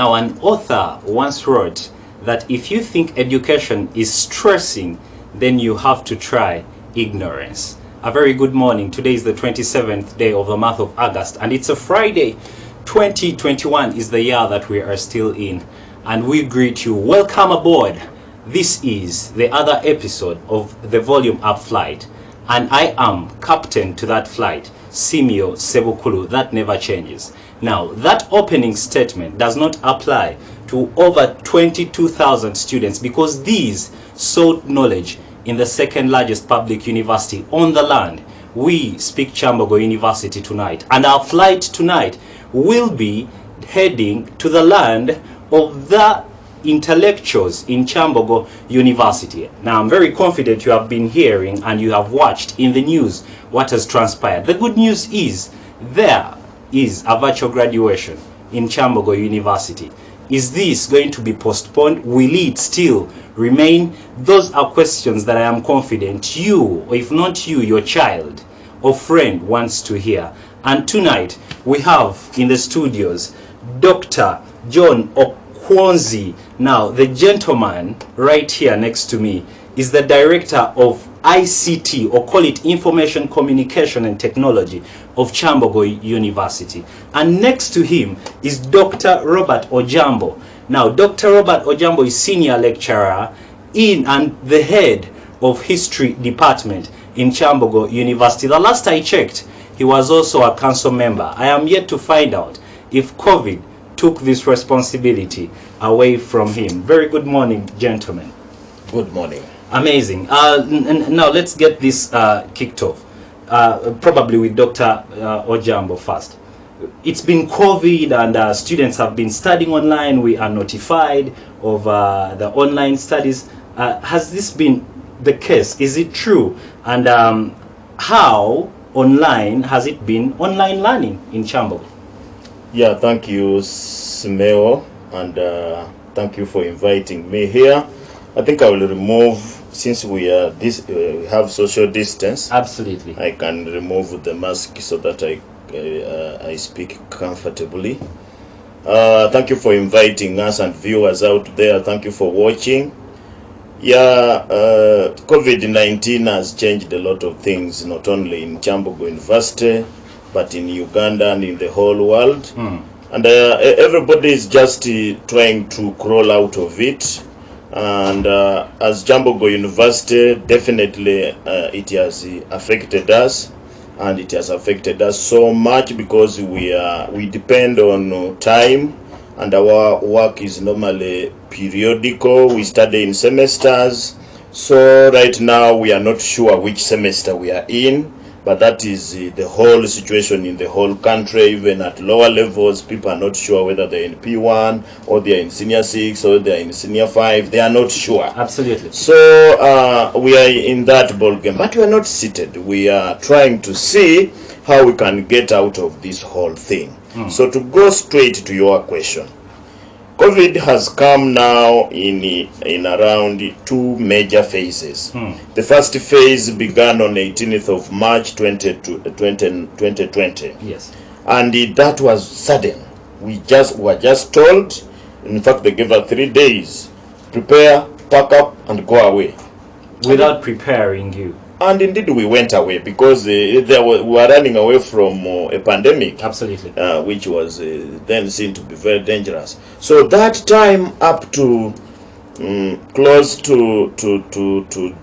Now, an author once wrote that if you think education is stressing, then you have to try ignorance. A very good morning. Today is the 27th day of the month of August, and it's a Friday. 2021 is the year that we are still in, and we greet you. Welcome aboard. This is the other episode of the Volume Up flight, and I am captain to that flight, Simeo Sebukulu. That never changes. Now, that opening statement does not apply to over 22,000 students because these sought knowledge in the second largest public university on the land. We speak Kyambogo University tonight, and our flight tonight will be heading to the land of the intellectuals in Kyambogo University. Now, I'm very confident you have been hearing and you have watched in the news what has transpired. The good news is there is a virtual graduation in Kyambogo University. Is this going to be postponed? Will it still remain? Those are questions that I am confident you, or if not you, your child or friend wants to hear. And tonight we have in the studios Dr. John Okwonzi. Now, the gentleman right here next to me is the director of ICT, or call it Information Communication and Technology, of Kyambogo University. And next to him is Dr. Robert Ojambo. Now, Dr. Robert Ojambo is senior lecturer in and the head of history department in Kyambogo University. The last I checked, he was also a council member. I am yet to find out if COVID took this responsibility away from him. Very good morning, gentlemen. Good morning. Amazing. Now let's get this kicked off. Probably with Dr. Ojambo first. It's been COVID and students have been studying online. We are notified of the online studies. Has this been the case? Is it true? And how online has it been, online learning in Kyambogo? Yeah, thank you, Simeo, and thank you for inviting me here. I think I will remove, since we have social distance. Absolutely. I can remove the mask so that I speak comfortably. Thank you for inviting us and viewers out there. Thank you for watching. Yeah, COVID-19 has changed a lot of things, not only in Kyambogo University, but in Uganda and in the whole world. And everybody is just trying to crawl out of it. And as Kyambogo University, definitely it has affected us, and it has affected us so much because we depend on time, and our work is normally periodical. We study in semesters, so right now we are not sure which semester we are in. But that is the whole situation in the whole country. Even at lower levels, people are not sure whether they're in P1 or they're in Senior 6 or they're in Senior 5. They are not sure. Absolutely. So we are in that ball game, but we are not seated. We are trying to see how we can get out of this whole thing. So to go straight to your question, COVID has come now in around two major phases. The first phase began on 18th of March 2020. Yes. And that was sudden. We were just told, in fact they gave us 3 days, prepare, pack up and go away. Without preparing you. And indeed we went away because we were running away from a pandemic. Absolutely. Which was then seen to be very dangerous. So that time up to close to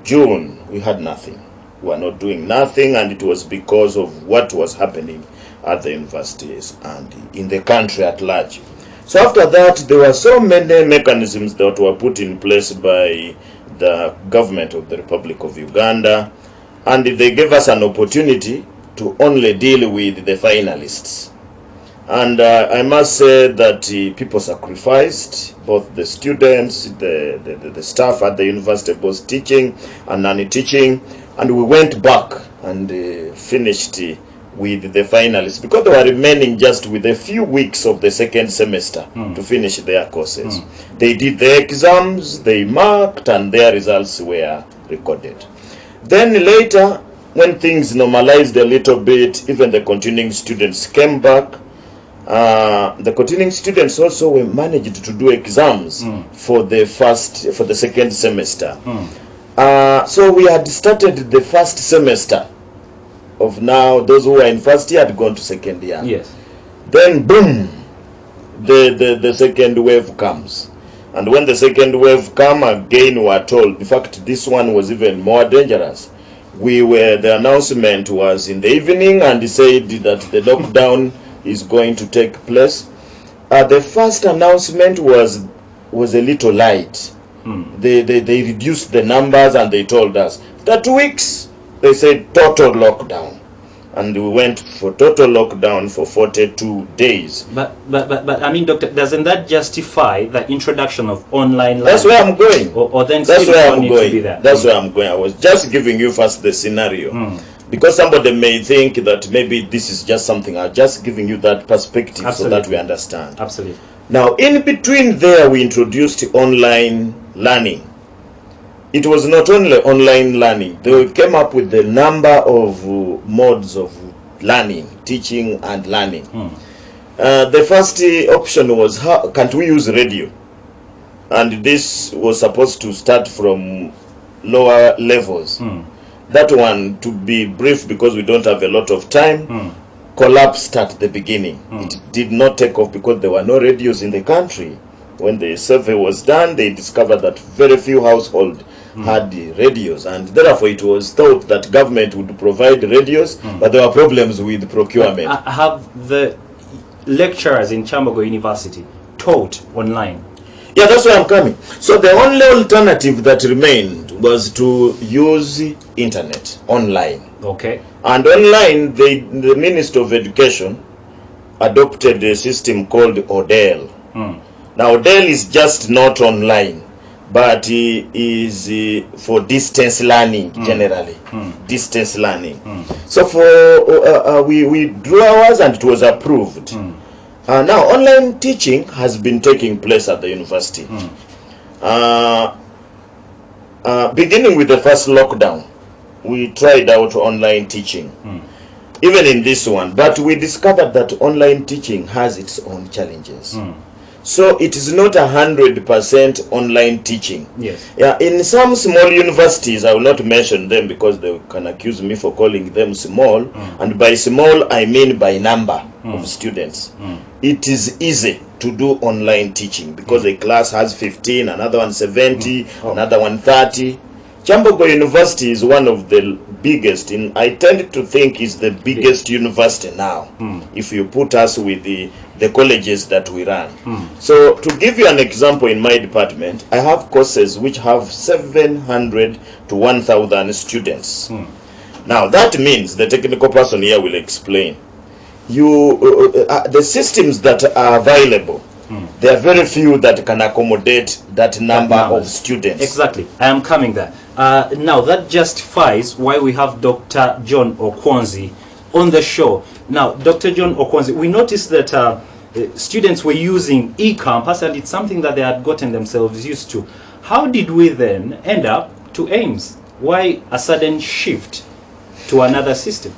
June, we had nothing. We were not doing nothing, and it was because of what was happening at the universities and in the country at large. So after that, there were so many mechanisms that were put in place by the government of the Republic of Uganda, and they gave us an opportunity to only deal with the finalists. And I must say that people sacrificed, both the students, the staff at the university, both teaching and non-teaching, and we went back and finished with the finalists because they were remaining just with a few weeks of the second semester to finish their courses. They did the exams, they marked, and their results were recorded. Then later, when things normalized a little bit, even the continuing students came back, The continuing students also were managed to do exams for the second semester. So we had started the first semester of now those who were in first year had gone to second year. Yes. Then boom, the second wave comes. And when the second wave come again, we were told, in fact this one was even more dangerous. The announcement was in the evening and they said that the lockdown is going to take place. The first announcement was a little light. They reduced the numbers and they told us that 2 weeks they said total lockdown, and we went for total lockdown for 42 days. But I mean, Doctor, doesn't that justify the introduction of online learning? That's where I'm going. Or then that's where I'm going. To be there? That's where I'm going. I was just giving you first the scenario. Because somebody may think that maybe this is just something. I'm just giving you that perspective. Absolutely. So that we understand. Absolutely. Now, in between there, we introduced online learning. It was not only online learning. They came up with the number of modes of learning, teaching and learning. The first option was, how can't we use radio? And this was supposed to start from lower levels. That one, to be brief because we don't have a lot of time, collapsed at the beginning. It did not take off because there were no radios in the country. When the survey was done, they discovered that very few households had radios, and therefore it was thought that government would provide radios, but there were problems with procurement. Have the lecturers in Kyambogo University taught online? Yeah, that's where I'm coming. So the only alternative that remained was to use internet, online. Okay. And online, the Minister of Education adopted a system called ODEL. Now, ODEL is just not online, but is for distance learning generally. Distance learning. So for we drew ours and it was approved. Now, online teaching has been taking place at the university. Beginning with the first lockdown, we tried out online teaching, even in this one, but we discovered that online teaching has its own challenges. So it is not 100% online teaching. Yes. Yeah, in some small universities, I will not mention them because they can accuse me for calling them small, and by small I mean by number of students. It is easy to do online teaching because a class has 15, another one 70, another one 30. Kyambogo University is one of the biggest, I tend to think is the biggest university now, if you put us with the colleges that we run. So to give you an example, in my department, I have courses which have 700 to 1,000 students. Now that means, the technical person here will explain, the systems that are available, there are very few that can accommodate that number of students. Exactly. I am coming there. Now that justifies why we have Dr. John Okwonzi on the show. Now, Dr. John Okwonzi, we noticed that students were using e-campus, and it's something that they had gotten themselves used to. How did we then end up to AIMS? Why a sudden shift to another system?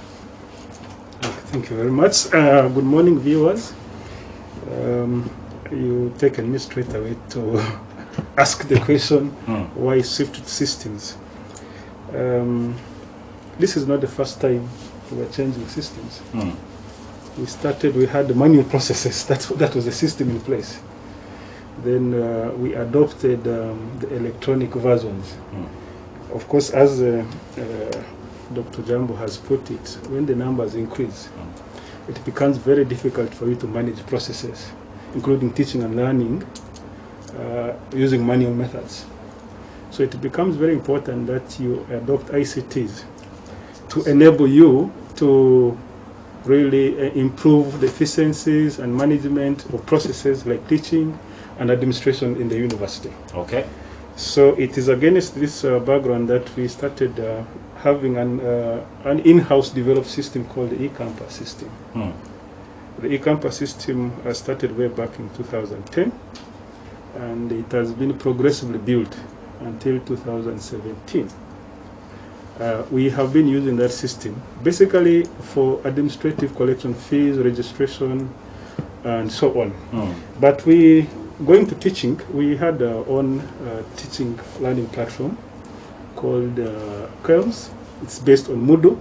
Thank you very much. Good morning, viewers. You've taken me straight away to ask the question, why shifted systems? This is not the first time we are changing systems. We had the manual processes, that was the system in place. Then we adopted the electronic versions. Of course, as Dr. Jambo has put it, when the numbers increase, it becomes very difficult for you to manage processes, including teaching and learning, using manual methods. So it becomes very important that you adopt ICTs to enable you to really improve the efficiencies and management of processes like teaching and administration in the university. Okay. So it is against this background that we started having an in-house developed system called the eCampus system. The eCampus system started way back in 2010, and it has been progressively built until 2017. We have been using that system basically for administrative collection fees, registration, and so on. But we, going to teaching, we had our own teaching learning platform called Kyambogo. It's based on Moodle.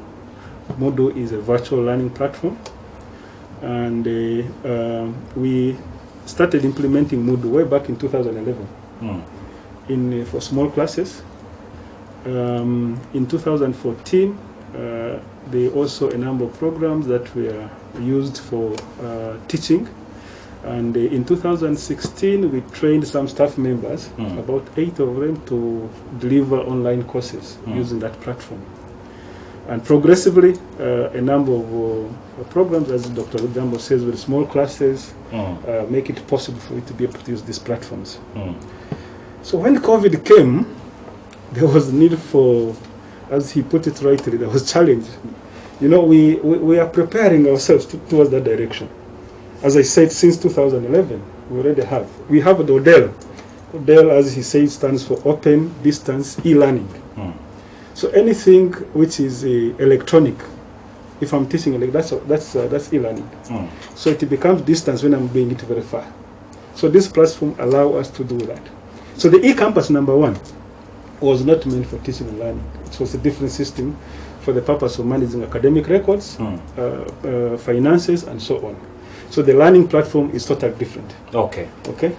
Moodle is a virtual learning platform, and we started implementing Moodle way back in 2011 for small classes. In 2014, there are also a number of programs that were used for teaching, and in 2016 we trained some staff members, about 8 of them, to deliver online courses using that platform. And progressively, a number of programs, as Dr. Uganda says, with small classes, make it possible for you to be able to use these platforms. So when COVID came, there was need for, as he put it rightly, there was challenge. You know, we are preparing ourselves towards that direction. As I said, since 2011, we already have. We have the ODEL. ODEL, as he said, stands for Open Distance E-Learning. So anything which is electronic, if I'm teaching, that's e-learning. So it becomes distance when I'm doing it very far. So this platform allows us to do that. So the e-campus #1 was not meant for teaching and learning. It was a different system for the purpose of managing academic records, finances, and so on. So the learning platform is totally different. Okay. Okay.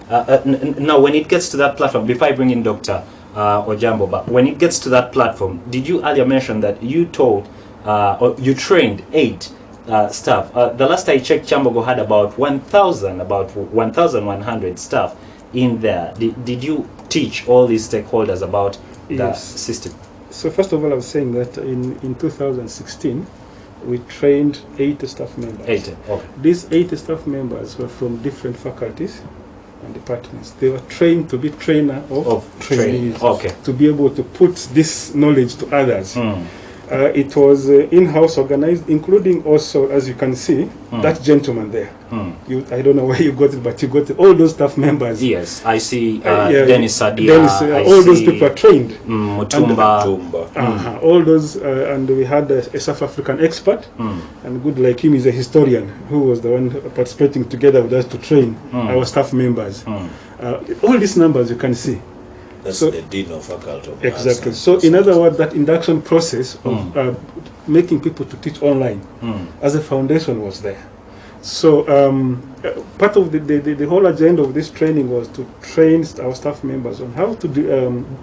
Now, when it gets to that platform, before I bring in Dr. Ojambo, but when it gets to that platform, did you earlier mention that you told or you trained 8 staff? The last I checked, Kyambogo had about 1,100 staff in there. Did you teach all these stakeholders about the system? So first of all, I was saying that in 2016, we trained 8 staff members. 8. Okay. These 8 staff members were from different faculties and departments. They were trained to be trainer of trainees. Okay. To be able to put this knowledge to others. It was in-house organized, including also, as you can see, that gentleman there. I don't know where you got it, but you got it. All those staff members. Yes, I see Dennis Sadia. All those people are trained. Mutumba. All those, and we had a South African expert, and good like him is a historian who was the one participating together with us to train our staff members. All these numbers you can see. That's the dean of faculty. Exactly. So in other words, that induction process of making people to teach online as a foundation was there. So part of the whole agenda of this training was to train our staff members on how to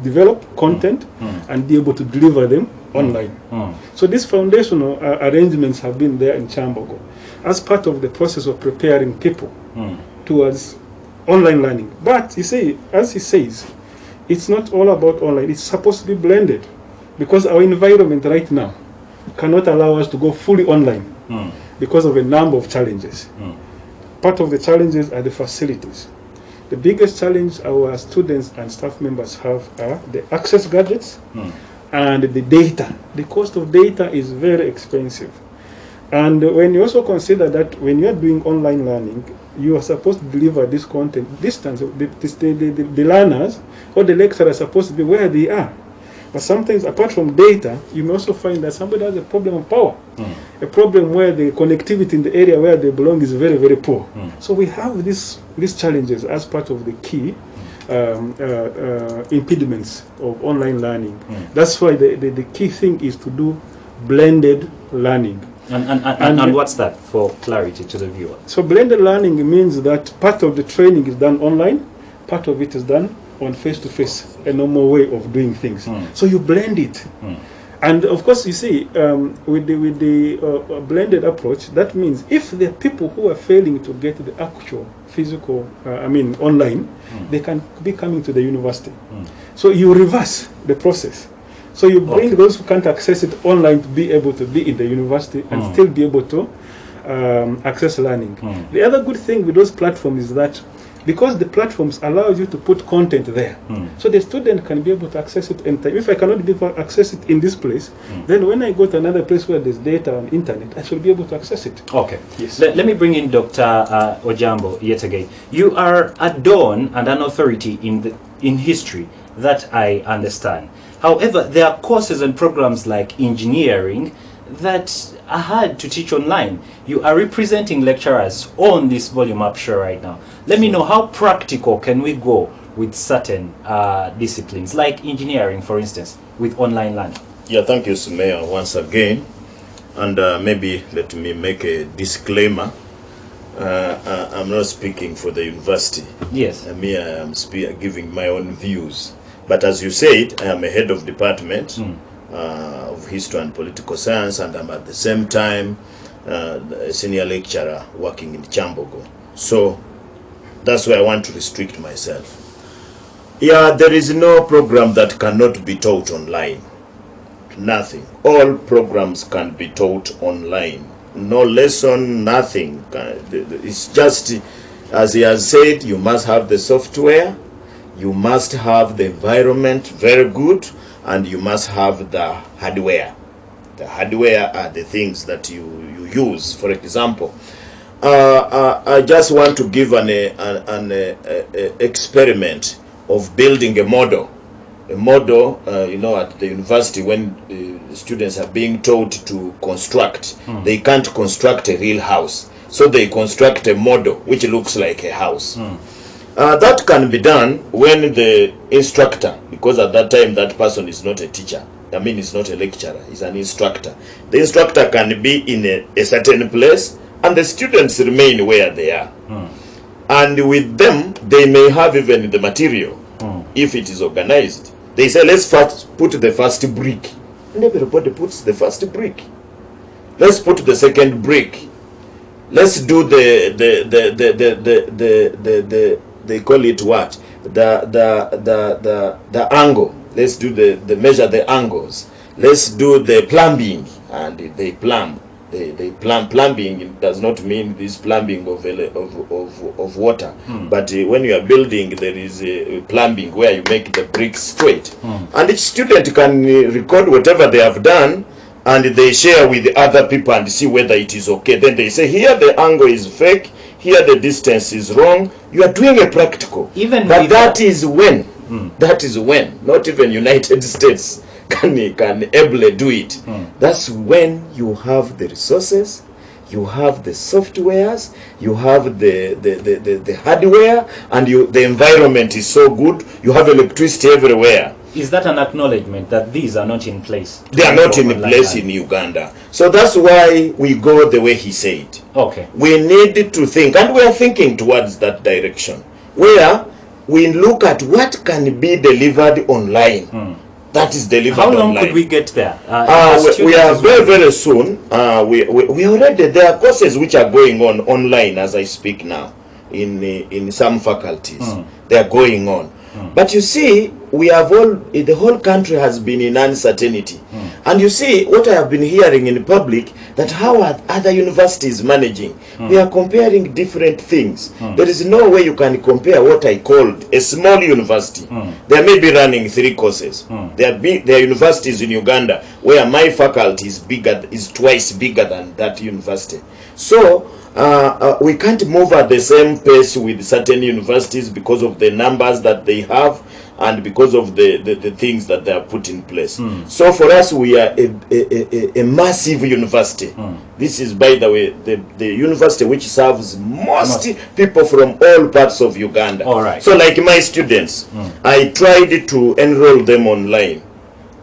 develop content and be able to deliver them online. So these foundational arrangements have been there in Kyambogo as part of the process of preparing people towards online learning. But you see, as he says, it's not all about online. It's supposed to be blended, because our environment right now cannot allow us to go fully online because of a number of challenges. Part of the challenges are the facilities. The biggest challenge our students and staff members have are the access gadgets and the data. The cost of data is very expensive. And when you also consider that when you are doing online learning, you are supposed to deliver this content distance. The learners or the lecturer are supposed to be where they are. But sometimes, apart from data, you may also find that somebody has a problem of power, a problem where the connectivity in the area where they belong is very, very poor. So we have these challenges as part of the key impediments of online learning. That's why the key thing is to do blended learning. And what's that, for clarity to the viewer? So blended learning means that part of the training is done online, part of it is done on face-to-face, a normal way of doing things. So you blend it. And of course, you see, with the blended approach, that means if there are people who are failing to get the actual physical, online, they can be coming to the university. So you reverse the process. So you bring those who can't access it online to be able to be in the university and still be able to access learning. The other good thing with those platforms is that because the platforms allow you to put content there, so the student can be able to access it anytime. If I cannot be able to access it in this place, then when I go to another place where there's data on internet, I should be able to access it. Okay. Yes. Let me bring in Dr. Ojambo yet again. You are a don and an authority in history, that I understand. However, there are courses and programs like engineering that hard to teach online. You are representing lecturers on this volume up show right now. Let me know, how practical can we go with certain disciplines, like engineering, for instance, with online learning? Yeah, thank you, Simeo, once again. And maybe let me make a disclaimer. I'm not speaking for the university. Yes. I am giving my own views. But as you said, I am a head of department of history and political science, and I'm at the same time a senior lecturer working in Kyambogo. So that's why I want to restrict myself. Yeah, there is no program that cannot be taught online. Nothing. All programs can be taught online. No lesson, nothing. It's just, as he has said, you must have the software, you must have the environment very good, and you must have the hardware. The hardware are the things that you use. For example, I just want to give an experiment of building a model. A model, at the university, when students are being taught to construct, they can't construct a real house. So they construct a model which looks like a house. That can be done when the instructor, because at that time that person is not a teacher, I mean, he's not a lecturer, he's an instructor. The instructor can be in a certain place, and the students remain where they are. And with them, they may have even the material, if it is organized. They say, let's first put the first brick. And everybody puts the first brick. Let's put the second brick. Let's do they call it what? The angle. Let's do the measure the angles. Let's do the plumbing, and they plumb. They plumb. Plumbing does not mean this plumbing of water, but when you are building, there is a plumbing where you make the bricks straight, and each student can record whatever they have done, and they share with the other people and see whether it is okay. Then they say, here the angle is fake, here the distance is wrong. You are doing a practical. But that is when, not even United States can ably do it. That's when you have the resources, you have the softwares, you have the hardware, and the environment is so good, you have electricity everywhere. Is that an acknowledgement that these are not in place? They are not in place in Uganda. So that's why we go the way he said. Okay. We need to think, and we are thinking towards that direction, where we look at what can be delivered online. That is delivered online. How long could we get there? We are very soon. We already, there are courses which are going on online as I speak now in some faculties. They are going on. But you see, we have the whole country has been in uncertainty. And you see, what I have been hearing in public, that how are other universities managing? We are comparing different things. There is no way you can compare what I called a small university. They may be running 3 courses. There are universities in Uganda where my faculty is twice bigger than that university. So we can't move at the same pace with certain universities because of the numbers that they have and because of the things that they are put in place. So for us, we are a massive university. This is, by the way, the university which serves most people from all parts of Uganda. All right. So like my students, I tried to enroll them online,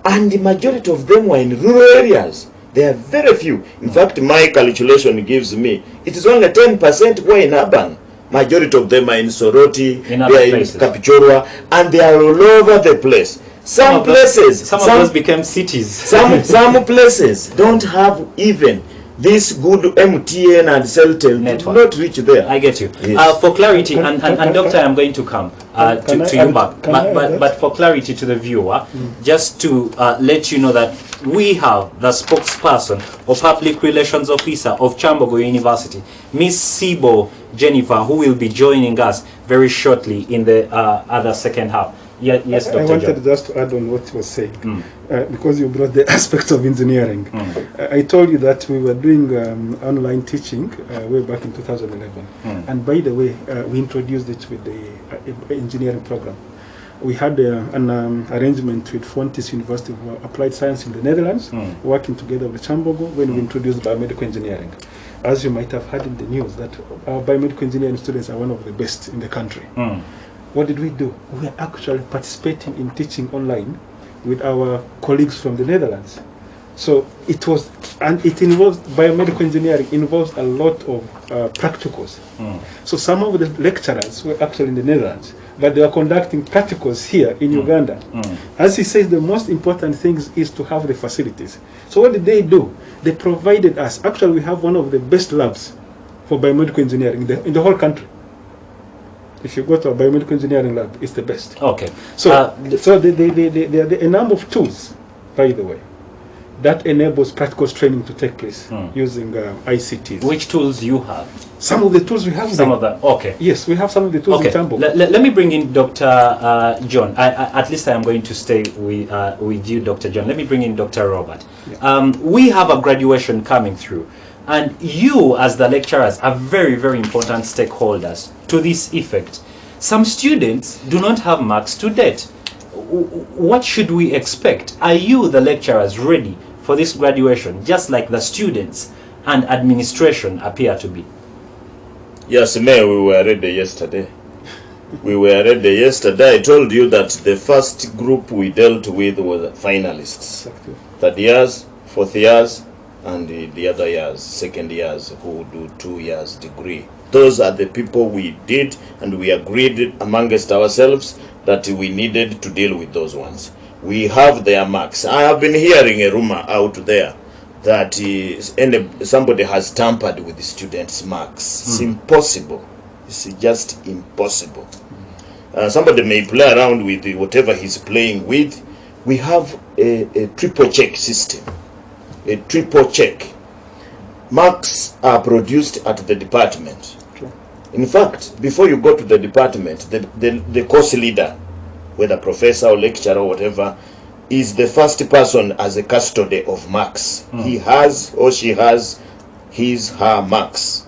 and the majority of them were in rural areas. There are very few. In fact, my calculation gives me, it is only 10% who are in urban. Majority of them are in Soroti, they are in Kapichorwa, and they are all over the place. Some of those became cities. Some places don't have even this good MTN and Celtel network. Not reach there. I get you. Yes. For clarity, and Doctor, I'm going to come to you back. But for clarity to the viewer, just to let you know that we have the spokesperson or public relations officer of Kyambogo University, Miss Sibo Jennifer, who will be joining us very shortly in the other second half. Yes, Dr. I wanted just to add on what you were saying, because you brought the aspects of engineering. I told you that we were doing online teaching way back in 2011. And by the way, we introduced it with the engineering program. we had an arrangement with Fontys University of Applied Science in the Netherlands, working together with Kyambogo when we introduced biomedical engineering. As you might have heard in the news, that our biomedical engineering students are one of the best in the country. What did we do? We are actually participating in teaching online with our colleagues from the Netherlands. So it was, and it involves, biomedical engineering involves a lot of practicals. So some of the lecturers were actually in the Netherlands, but they are conducting practicals here in Uganda. As he says, the most important thing is to have the facilities. So what did they do? They provided us, actually we have one of the best labs for biomedical engineering in the whole country. If you go to a biomedical engineering lab, it's the best. Okay. So, there are a number of tools, by the way, that enables practical training to take place using ICTs. Which tools you have? Some of the tools we have. Some of them. Okay. Yes, we have some of the tools in Kyambogo. Let me bring in Dr. John. At least I am going to stay with you, Dr. John. Let me bring in Dr. Robert. Yeah. We have a graduation coming through, and you, as the lecturers, are very, very important stakeholders to this effect. Some students do not have marks to date. What should we expect? Are you, the lecturers, ready for this graduation, just like the students and administration appear to be? Yes, Simeo, we were ready yesterday. We were ready yesterday. I told you that the first group we dealt with was finalists. Exactly. Third years, fourth years, and the other years, second years, who do 2 years degree. Those are the people we did, and we agreed amongst ourselves that we needed to deal with those ones. We have their marks. I have been hearing a rumor out there that somebody has tampered with the students' marks. It's impossible. It's just impossible. Somebody may play around with whatever he's playing with. We have a triple check system. A triple check. Marks are produced at the department. In fact, before you go to the department, the course leader, whether professor or lecturer or whatever, is the first person as a custody of marks. He has or she has her marks.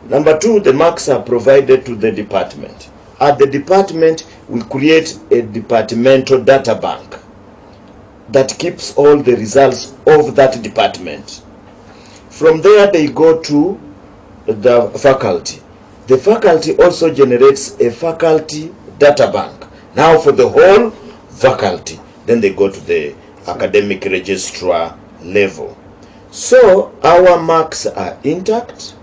Number two, the marks are provided to the department. At the department, we create a departmental data bank that keeps all the results of that department. From there, they go to the faculty. The faculty also generates a faculty data bank. Now for the whole faculty. Then they go to the academic registrar level. So our marks are intact.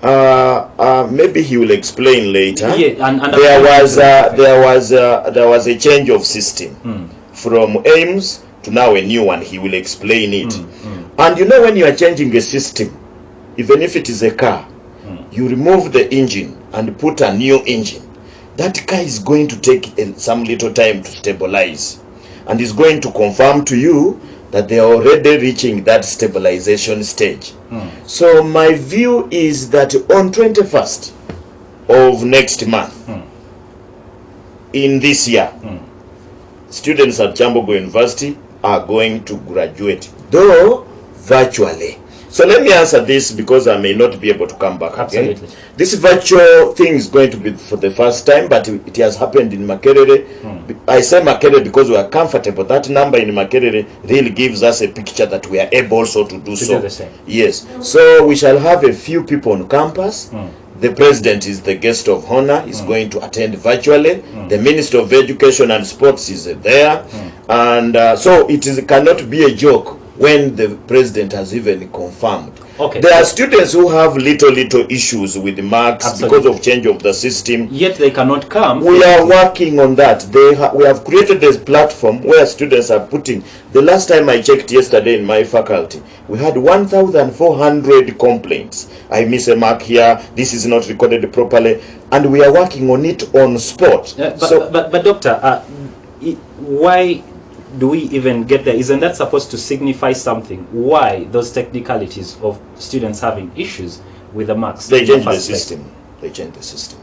Maybe he will explain later. Yeah, and there was a change of system from AIMS to now a new one. He will explain it. And you know, when you are changing a system, even if it is a car, you remove the engine and put a new engine. That car is going to take some little time to stabilize, and is going to confirm to you that they are already reaching that stabilization stage. So my view is that on 21st of next month, in this year, students at Kyambogo University are going to graduate, though virtually. So let me answer this, because I may not be able to come back again. Absolutely. This virtual thing is going to be for the first time, but it has happened in Makerere. I say Makerere because we are comfortable. That number in Makerere really gives us a picture that we are able also to do so. Do the same. Yes. So we shall have a few people on campus. The president is the guest of honor. He's going to attend virtually. The Minister of Education and Sports is there. And so it cannot be a joke when the president has even confirmed. Okay. There are students who have little issues with the marks. Absolutely. Because of change of the system. Yet they cannot come. We are working on that. We have created a platform where students are putting. The last time I checked yesterday in my faculty, we had 1,400 complaints. I miss a mark here. This is not recorded properly, and we are working on it on spot. But doctor, why do we even get there? Isn't that supposed to signify something? Why those technicalities of students having issues with the marks? They change the system. They change the system.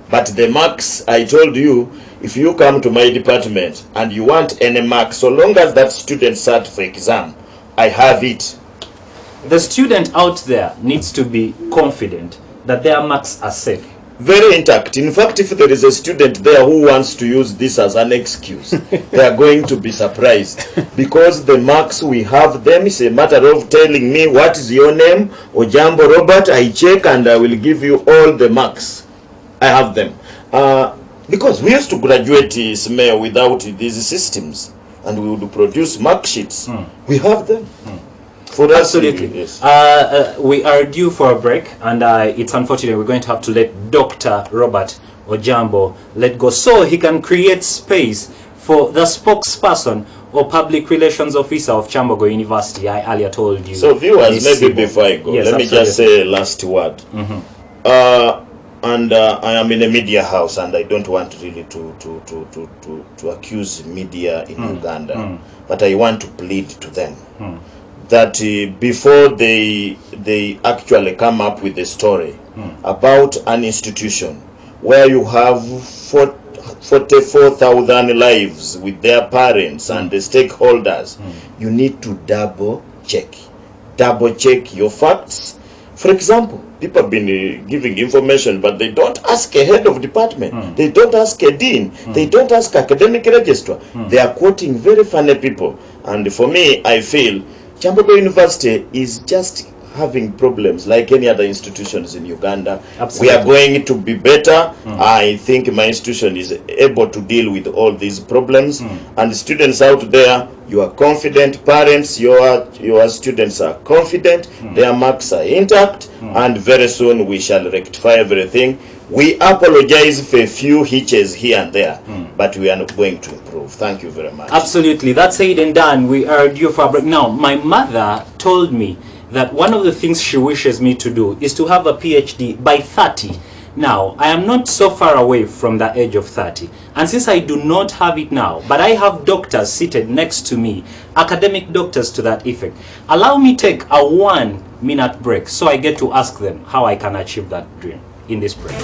But the marks, I told you, if you come to my department and you want any mark, so long as that student sat for exam, I have it. The student out there needs to be confident that their marks are safe. very intact. In fact, if there is a student there who wants to use this as an excuse, they are going to be surprised, because the marks we have them is a matter of telling me what is your name, Ojambo Robert, I check and I will give you all the marks. I have them. Because we used to graduate Simeo without these systems, and we would produce mark sheets. We have them. For us, absolutely. Yes. We are due for a break, and it's unfortunate we're going to have to let Dr. Robert Ojambo let go so he can create space for the spokesperson or public relations officer of Kyambogo University. I earlier told you. So viewers, maybe before I go, yes, let me just say a last word. And I am in a media house, and I don't want really to accuse media in Uganda, but I want to plead to them that before they actually come up with a story about an institution where you have 44,000 lives with their parents and the stakeholders, you need to double check your facts. For example, people have been giving information, but they don't ask a head of department, they don't ask a dean, they don't ask academic registrar. They are quoting very funny people, and for me, I feel Kyambogo University is just having problems like any other institutions in Uganda. Absolutely. We are going to be better. I think my institution is able to deal with all these problems. And students out there, you are confident. Parents, your students are confident. Their marks are intact. And very soon we shall rectify everything. We apologize for a few hitches here and there, but we are not going to improve. Thank you very much. Absolutely. That's said and done. We are due for a break. Now, my mother told me that one of the things she wishes me to do is to have a PhD by 30. Now, I am not so far away from the age of 30. And since I do not have it now, but I have doctors seated next to me, academic doctors to that effect, allow me take a 1-minute break so I get to ask them how I can achieve that dream in this break.